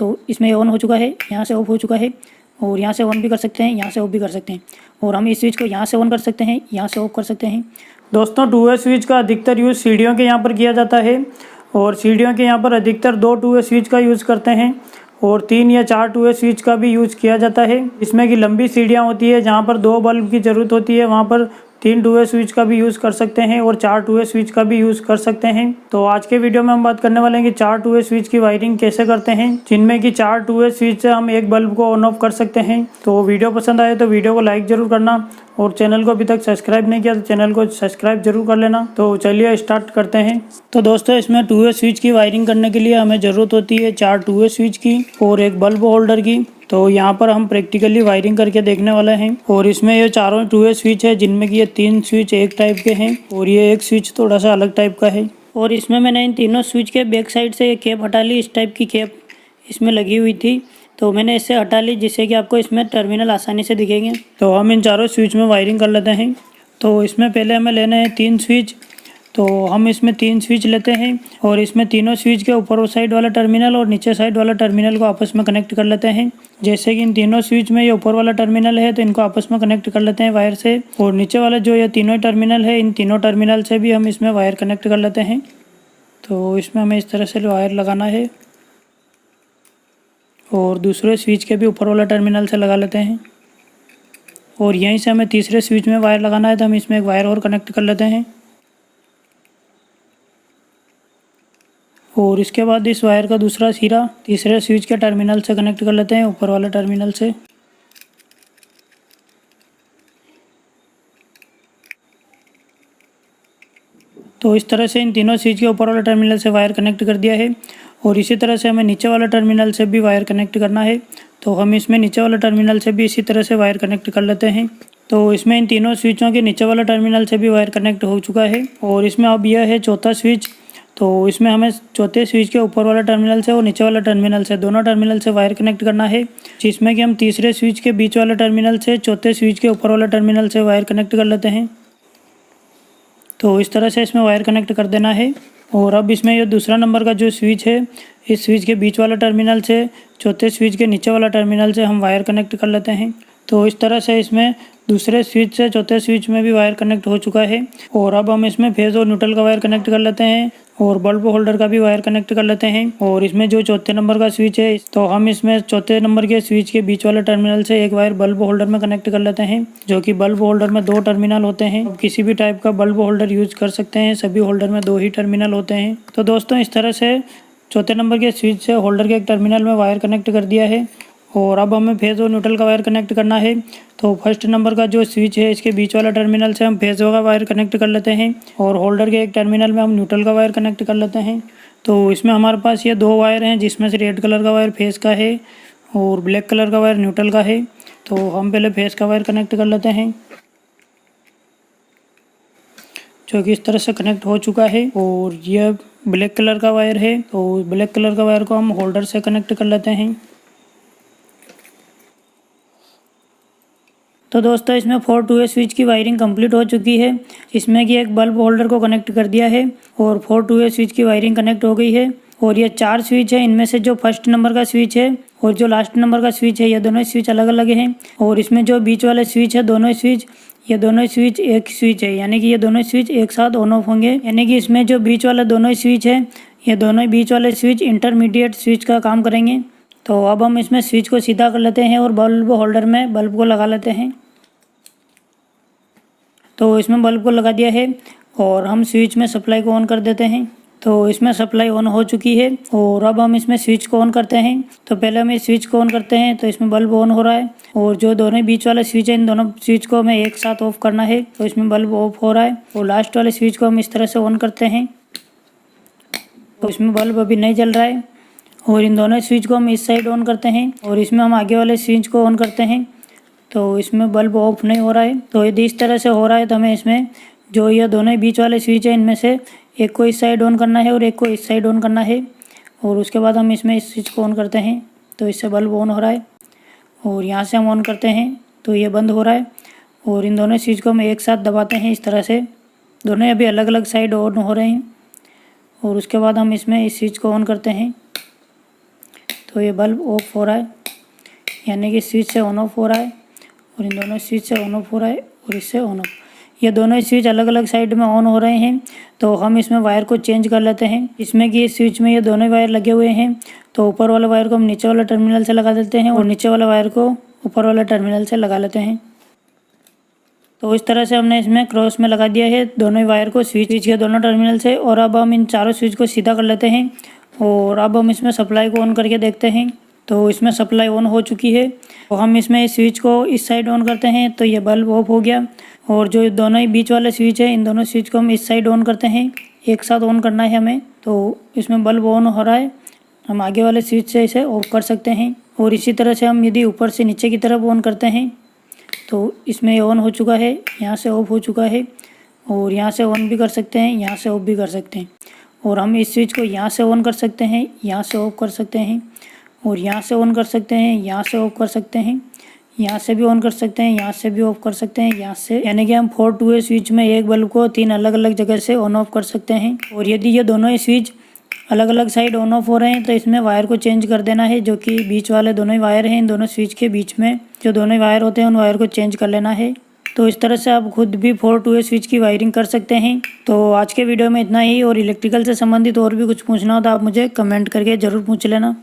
तो इसमें ऑन हो चुका है, यहाँ से ऑफ हो चुका है, और यहाँ से ऑन भी कर सकते हैं, यहाँ से ऑफ भी कर सकते हैं। और हम इस स्विच को यहाँ से ऑन कर सकते हैं, यहाँ से ऑफ कर सकते हैं। दोस्तों 2 वे स्विच का अधिकतर यूज़ सीढ़ियों के यहाँ पर किया जाता है, और सीढ़ियों के यहाँ पर अधिकतर 2 वे स्विच का यूज़ करते हैं, और 3 या 4 2 वे स्विच का भी यूज़ किया जाता है। इसमें कि लंबी सीढ़ियाँ होती है जहाँ पर 2 बल्ब की ज़रूरत होती है, वहाँ पर 3 2 वे स्विच का भी यूज़ कर सकते हैं और 4 2 वे स्विच का भी यूज़ कर सकते हैं। तो आज के वीडियो में हम बात करने वाले हैं कि 4 2 वे स्विच की वायरिंग कैसे करते हैं, जिनमें कि 4 2 वे स्विच से हम एक बल्ब को ऑन ऑफ कर सकते हैं। तो वीडियो पसंद आए तो वीडियो को लाइक ज़रूर करना, और चैनल को अभी तक सब्सक्राइब नहीं किया तो चैनल को सब्सक्राइब जरूर कर लेना। तो चलिए स्टार्ट करते हैं। तो दोस्तों इसमें 2 वे स्विच की वायरिंग करने के लिए हमें ज़रूरत होती है 4 2 वे स्विच की और एक बल्ब होल्डर की। तो यहाँ पर हम प्रैक्टिकली वायरिंग करके देखने वाले हैं। और इसमें ये चारों 2 वे स्विच है, जिनमें कि ये 3 स्विच एक टाइप के हैं और ये एक स्विच थोड़ा सा अलग टाइप का है। और इसमें मैंने इन तीनों स्विच के बैक साइड से कैप हटा ली। इस टाइप की कैप इसमें लगी हुई थी, तो मैंने इससे हटा ली, जिससे कि आपको इसमें टर्मिनल आसानी से दिखेंगे। तो हम इन चारों स्विच में वायरिंग कर लेते हैं। तो इसमें पहले हमें लेने हैं 3 स्विच। तो हम इसमें 3 स्विच लेते हैं और इसमें तीनों स्विच के ऊपर साइड वाला टर्मिनल और नीचे साइड वाला टर्मिनल को आपस में कनेक्ट कर लेते हैं। जैसे कि इन तीनों स्विच में ये ऊपर वाला टर्मिनल है, तो इनको आपस में कनेक्ट कर लेते हैं वायर से, और नीचे वाला जो ये तीनों टर्मिनल है, इन तीनों टर्मिनल से भी हम इसमें वायर कनेक्ट कर लेते हैं। तो इसमें हमें इस तरह से वायर लगाना है, और दूसरे स्विच के भी ऊपर वाला टर्मिनल से लगा लेते हैं। और यहीं से हमें तीसरे स्विच में वायर लगाना है, तो हम इसमें एक वायर और कनेक्ट कर लेते हैं। और इसके बाद इस वायर का दूसरा सिरा तीसरे स्विच के टर्मिनल से कनेक्ट कर लेते हैं, ऊपर वाले टर्मिनल से। तो इस तरह से इन तीनों स्विच के ऊपर वाले टर्मिनल से वायर कनेक्ट कर दिया है। और इसी तरह से हमें नीचे वाला टर्मिनल से भी वायर कनेक्ट करना है। तो हम इसमें नीचे वाला टर्मिनल से भी इसी तरह से वायर कनेक्ट कर लेते हैं। तो इसमें इन तीनों स्विचों के नीचे वाला टर्मिनल से भी वायर कनेक्ट हो चुका है। और इसमें अब यह है चौथा स्विच। तो इसमें हमें चौथे स्विच के ऊपर वाला टर्मिनल से और नीचे वाला टर्मिनल से, दोनों टर्मिनल से वायर कनेक्ट करना है, जिसमें कि हम तीसरे स्विच के बीच वाला टर्मिनल से चौथे स्विच के ऊपर वाला टर्मिनल से वायर कनेक्ट कर लेते हैं। तो इस तरह से इसमें वायर कनेक्ट कर देना है। और अब इसमें ये दूसरा नंबर का जो स्विच है, इस स्विच के बीच वाला टर्मिनल से चौथे स्विच के नीचे वाला टर्मिनल से हम वायर कनेक्ट कर लेते हैं। तो इस तरह से इसमें दूसरे स्विच से चौथे स्विच में भी वायर कनेक्ट हो चुका है। और अब हम इसमें फेज और न्यूट्रल का वायर कनेक्ट कर लेते हैं, और बल्ब होल्डर का भी वायर कनेक्ट कर लेते हैं। और इसमें जो चौथे नंबर का स्विच है, तो हम इसमें चौथे नंबर के स्विच के बीच वाले टर्मिनल से एक वायर बल्ब होल्डर में कनेक्ट कर लेते हैं, जो कि बल्ब होल्डर में 2 टर्मिनल होते हैं। अब किसी भी टाइप का बल्ब होल्डर यूज कर सकते हैं, सभी होल्डर में 2 ही टर्मिनल होते हैं। तो दोस्तों इस तरह से चौथे नंबर के स्विच से होल्डर के एक टर्मिनल में वायर कनेक्ट कर दिया है। और अब हमें फेज और न्यूट्रल का वायर कनेक्ट करना है। तो फर्स्ट नंबर का जो स्विच है, इसके बीच वाला टर्मिनल से हम फेज का वायर कनेक्ट कर लेते हैं, और होल्डर के एक टर्मिनल में हम न्यूट्रल का वायर कनेक्ट कर लेते हैं। तो इसमें हमारे पास ये 2 वायर हैं, जिसमें से रेड कलर का वायर फेज का है और ब्लैक कलर का वायर न्यूट्रल का है। तो हम पहले फेज का वायर कनेक्ट कर लेते हैं, जो कि इस तरह से कनेक्ट हो चुका है। और यह ब्लैक कलर का वायर है, तो ब्लैक कलर का वायर को हम होल्डर से कनेक्ट कर लेते हैं। तो दोस्तों इसमें 4 2 वे स्विच की वायरिंग कंप्लीट हो चुकी है। इसमें कि एक बल्ब होल्डर को कनेक्ट कर दिया है और 4 2 वे स्विच की वायरिंग कनेक्ट हो गई है। और ये 4 स्विच है, इनमें से जो फर्स्ट नंबर का स्विच है और जो लास्ट नंबर का स्विच है, ये दोनों स्विच अलग अलग हैं। और इसमें जो बीच वाले स्विच है, ये दोनों स्विच एक स्विच है, यानी कि ये दोनों स्विच एक साथ ऑन ऑफ होंगे। यानी कि इसमें जो बीच वाले दोनों स्विच है, ये दोनों बीच वाले स्विच इंटरमीडिएट स्विच का काम करेंगे। तो अब हम इसमें स्विच को सीधा कर लेते हैं और बल्ब होल्डर में बल्ब को लगा लेते हैं। तो इसमें बल्ब को लगा दिया है और हम स्विच में सप्लाई को ऑन कर देते हैं। तो इसमें सप्लाई ऑन हो चुकी है। और अब हम इसमें स्विच को ऑन करते हैं। तो पहले हम इस स्विच को ऑन करते हैं, तो इसमें बल्ब ऑन हो रहा है। और जो दोनों बीच वाले स्विच है, इन दोनों स्विच को हमें एक साथ ऑफ करना है, तो इसमें बल्ब ऑफ हो रहा है। और लास्ट वाले स्विच को हम इस तरह से ऑन करते हैं, तो इसमें बल्ब अभी नहीं जल रहा है। और इन दोनों स्विच को हम इस साइड ऑन करते हैं, और इसमें हम आगे वाले स्विच को ऑन करते हैं, तो इसमें बल्ब ऑफ नहीं हो रहा है। तो यदि इस तरह से हो रहा है, तो हमें इसमें जो ये दोनों बीच वाले स्विच है, इनमें से एक को इस साइड ऑन करना है और एक को इस साइड ऑन करना है। और उसके बाद हम इसमें इस स्विच को ऑन करते हैं, तो इससे बल्ब ऑन हो रहा है। और यहाँ से हम ऑन करते हैं, तो ये बंद हो रहा है। और इन दोनों स्विच को हम एक साथ दबाते हैं इस तरह से, दोनों अभी अलग अलग साइड ऑन हो रहे हैं। और उसके बाद हम इसमें इस स्विच को ऑन करते हैं, तो ये बल्ब ऑफ हो रहा है, यानी कि स्विच से ऑन ऑफ हो रहा है, और इन दोनों स्विच से ऑन ऑफ हो रहा है और इससे ऑन ऑफ। ये दोनों स्विच अलग अलग साइड में ऑन हो रहे हैं, तो हम इसमें वायर को चेंज कर लेते हैं। इसमें कि इस स्विच में ये दोनों वायर लगे हुए हैं, तो ऊपर वाले वायर को हम नीचे वाले टर्मिनल से लगा देते हैं और नीचे वाले वायर को ऊपर वाले टर्मिनल से लगा लेते हैं। तो इस तरह से हमने इसमें क्रॉस में लगा दिया है दोनों वायर को स्विच के दोनों टर्मिनल से। और अब हम इन चारों स्विच को सीधा कर लेते हैं और अब हम इसमें सप्लाई को ऑन करके देखते हैं। तो इसमें सप्लाई ऑन हो चुकी है। तो हम इसमें इस स्विच को इस साइड ऑन करते हैं तो ये बल्ब ऑफ हो गया। और जो दोनों ही बीच वाले स्विच है, इन दोनों स्विच को हम इस साइड ऑन करते हैं, एक साथ ऑन करना है हमें। तो इसमें बल्ब ऑन हो रहा है, हम आगे वाले स्विच से इसे ऑफ कर सकते हैं। और इसी तरह से हम यदि ऊपर से नीचे की तरफ ऑन करते हैं तो इसमें ऑन हो चुका है, यहाँ से ऑफ हो चुका है, और यहाँ से ऑन भी कर सकते हैं, यहाँ से ऑफ भी कर सकते हैं। और हम इस स्विच को यहाँ से ऑन कर सकते हैं, यहाँ से ऑफ कर सकते हैं, और यहाँ से ऑन कर सकते हैं, यहाँ से ऑफ कर सकते हैं, यहाँ से भी ऑन कर सकते हैं, यहाँ से भी ऑफ कर सकते हैं, यहाँ से, यानी कि हम 4 टू वे स्विच में एक बल्ब को 3 अलग अलग जगह से ऑन ऑफ कर सकते हैं। और यदि ये दोनों ही स्विच अलग अलग साइड ऑन ऑफ हो रहे हैं तो इसमें वायर को चेंज कर देना है, जो कि बीच वाले दोनों ही वायर हैं, इन दोनों स्विच के बीच में जो दोनों ही वायर होते हैं उन वायर को चेंज कर लेना है। तो इस तरह से आप खुद भी 4 टू वे स्विच की वायरिंग कर सकते हैं। तो आज के वीडियो में इतना ही, और इलेक्ट्रिकल से संबंधित और भी कुछ पूछना हो तो आप मुझे कमेंट करके ज़रूर पूछ लेना।